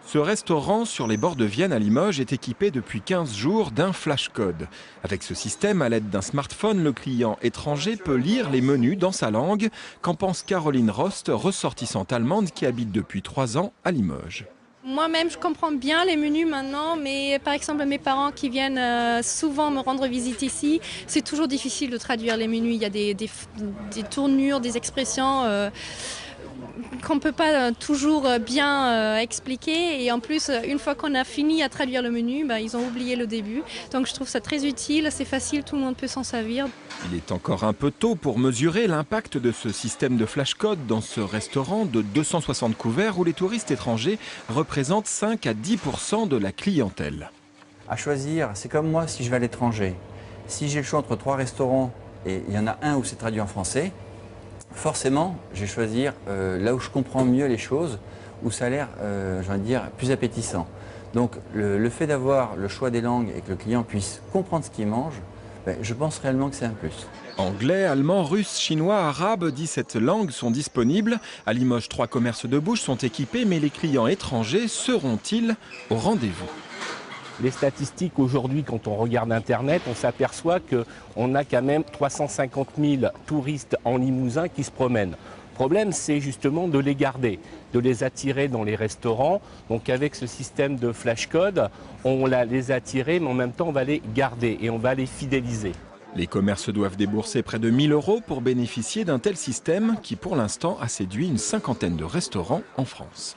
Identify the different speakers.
Speaker 1: Ce restaurant sur les bords de Vienne à Limoges est équipé depuis 15 jours d'un flashcode. Avec ce système, à l'aide d'un smartphone, le client étranger peut lire les menus dans sa langue. Qu'en pense Caroline Rost, ressortissante allemande qui habite depuis 3 ans à Limoges.
Speaker 2: Moi-même, je comprends bien les menus maintenant, mais par exemple, mes parents qui viennent souvent me rendre visite ici, c'est toujours difficile de traduire les menus. Il y a des tournures, des expressions qu'on ne peut pas toujours bien expliquer. Et en plus, une fois qu'on a fini à traduire le menu, ils ont oublié le début. Donc je trouve ça très utile, c'est facile, tout le monde peut s'en servir.
Speaker 1: Il est encore un peu tôt pour mesurer l'impact de ce système de flashcode dans ce restaurant de 260 couverts où les touristes étrangers représentent 5 à 10% de la clientèle.
Speaker 3: À choisir, c'est comme moi si je vais à l'étranger. Si j'ai le choix entre 3 restaurants et il y en a un où c'est traduit en français, forcément, je vais choisir là où je comprends mieux les choses, où ça a l'air, j'ai envie de dire, plus appétissant. Donc le fait d'avoir le choix des langues et que le client puisse comprendre ce qu'il mange, je pense réellement que c'est un plus.
Speaker 1: Anglais, allemand, russe, chinois, arabe, 17 langues sont disponibles. À Limoges, 3 commerces de bouche sont équipés, mais les clients étrangers seront-ils au rendez-vous ?
Speaker 4: Les statistiques aujourd'hui, quand on regarde Internet, on s'aperçoit qu'on a quand même 350 000 touristes en Limousin qui se promènent. Le problème, c'est justement de les garder, de les attirer dans les restaurants. Donc avec ce système de flashcode, on va les attirer, mais en même temps, on va les garder et on va les fidéliser.
Speaker 1: Les commerces doivent débourser près de 1 000 € pour bénéficier d'un tel système qui, pour l'instant, a séduit une cinquantaine de restaurants en France.